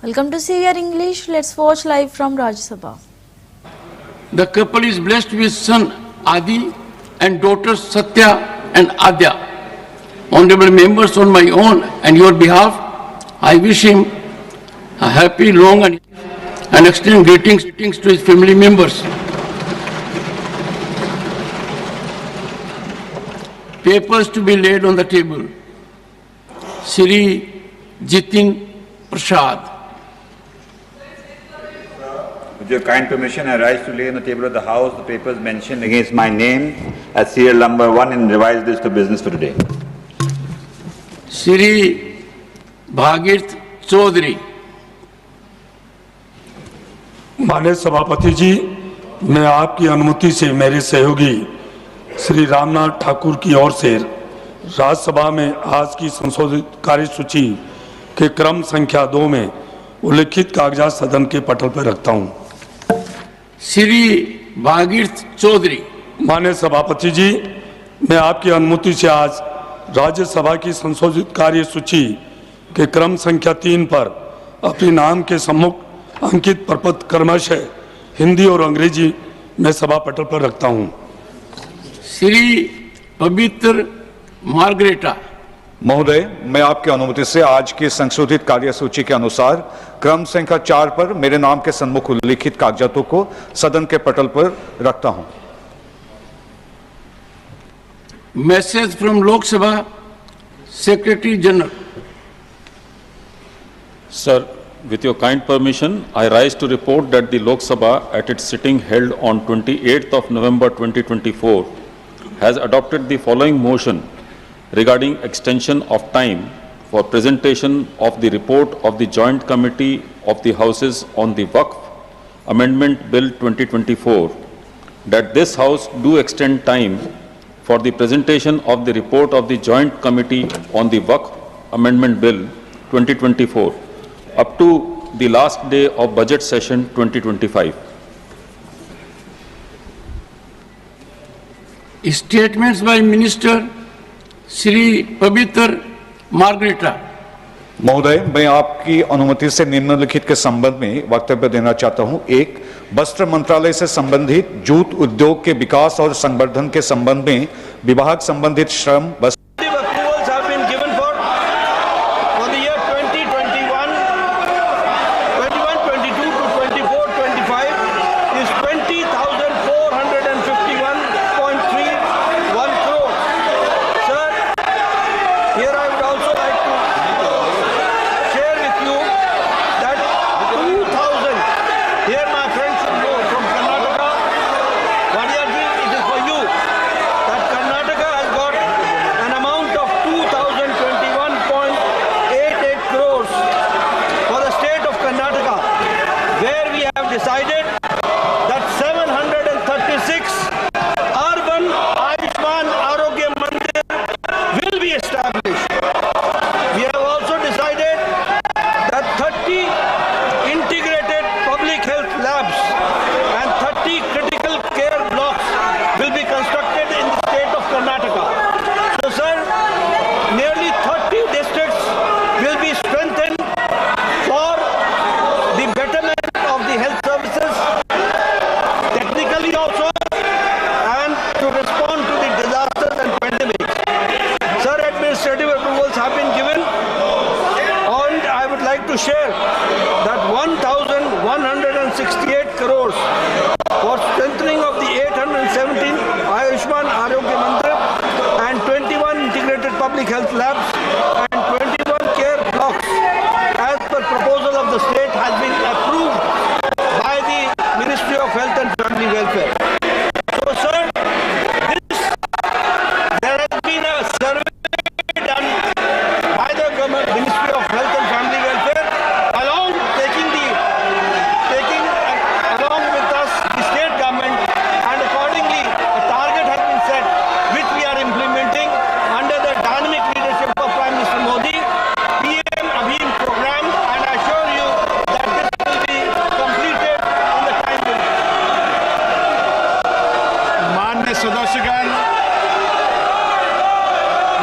Welcome to CVR English. Let's watch live from Rajya Sabha. The couple is blessed with son Adi and daughters Satya and Adya. Honorable members, on my own and your behalf, I wish him a happy, long and extend greetings to his family members. Papers to be laid on the table. Shri Jitin Prasad. With your kind permission, I rise to lay on the table of the House the papers mentioned against my name as serial number 1 in revised list of business for today. Shri Bhagirath Chaudhary. माननीय सभापति जी, मैं आपकी अनुमति से मेरे सहयोगी श्री रामनाथ ठाकुर की ओर से राज्यसभा में आज की संशोधित कार्यसूची के क्रम संख्या 2 में उल्लिखित कागजात सदन के पटल पर रखता हूं। श्री भागीरथ चौधरी। माननीय सभापति जी, मैं आपकी अनुमति से आज राज्यसभा की संशोधित कार्यसूची के क्रम संख्या 3 पर अपने नाम के सम्मुख अंकित प्रपत्र क्रमशः हिंदी और अंग्रेजी में सभा पटल पर रखता हूं। श्री पवित्र मार्गरेटा। महोदय, मैं आपकी अनुमति से आज की संशोधित कार्यसूची के अनुसार क्रम संख्या 4 पर मेरे नाम के सम्मुख उल्लिखित कागजातों को सदन के पटल पर रखता हूं। Message from Lok Sabha secretary general. Sir, with your kind permission, I rise to report that the Lok Sabha at its sitting held on 28th of November 2024 has adopted the following motion regarding extension of time for presentation of the report of the Joint Committee of the Houses on the Waqf Amendment Bill 2024, that this House do extend time for the presentation of the report of the Joint Committee on the Waqf Amendment Bill 2024 up to the last day of budget session 2025. Statements by Minister Shri पवित्र margarita. महोदय, मैं आपकी अनुमति से निम्नलिखित के संबंध में वक्तव्य देना चाहता हूं। 1, वस्त्र मंत्रालय से संबंधित जूट उद्योग के विकास और संवर्धन के संबंध में विभाग संबंधित श्रम decided that 736 urban Ayushman Arogya Mandir will be established. We have also decided that 30 integrated public health labs and 30 critical care blocks will be constructed in the state of Karnataka. So, sir, nearly 30 districts will be strengthened for the betterment of the health services, technically also, and to respond to the disasters and pandemics. Sir, administrative approvals have been given, and I would like to share that 1,168 crores for strengthening of the 817 Ayushman Arogya Mandir and 21 integrated public health labs and 21 care blocks as per proposal of the state has been approved by the Ministry of Health and Family Welfare. So, sir, there has been a survey done by the government, Ministry of Health and Family Welfare, along with us, the state government, and accordingly a target has been set which we are implementing under the dynamic leadership of Prime Minister Modi, PM Abhim program, and I assure you that this will be completed in the time limit. माननीय सदस्यगण,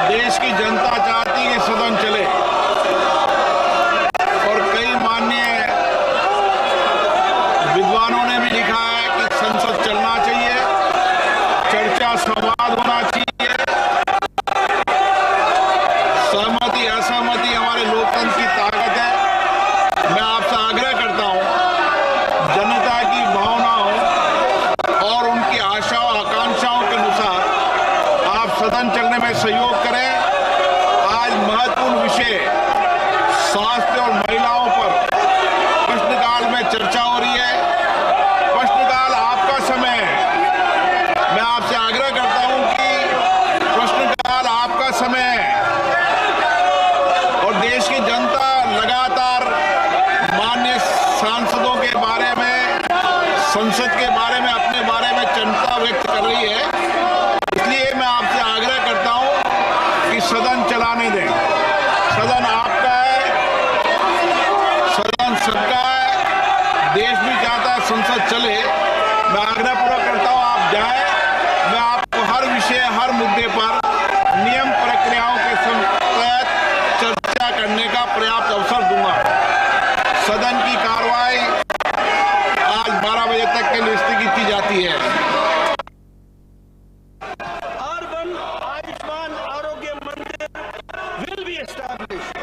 देश की जनता चाहती है सदन चले और कई माननीय महिलाओं पर प्रश्नकाल में चर्चा हो रही है। प्रश्नकाल आपका समय है। मैं आपसे आग्रह करता हूं कि प्रश्नकाल आपका समय है और देश की जनता लगातार माननीय सांसदों के बारे में, संसद के बारे में, अपने बारे में चिंता व्यक्त कर रही है। इसलिए मैं आपसे आग्रह करता हूं कि सदन चलाने दें। सदन आपका है, सदन सबका है, देश भी चाहता है संसद चले। मैं आग्रहपूर्वक करता हूं आप जाएं। मैं आपको हर विषय, हर मुद्दे पर नियम प्रक्रियाओं के तहत चर्चा करने का पर्याप्त अवसर दूंगा। सदन की कार्रवाई आज 12 बजे तक के लिए स्थगित की जाती है। Urban Ayushman Arogya Mandir will be established.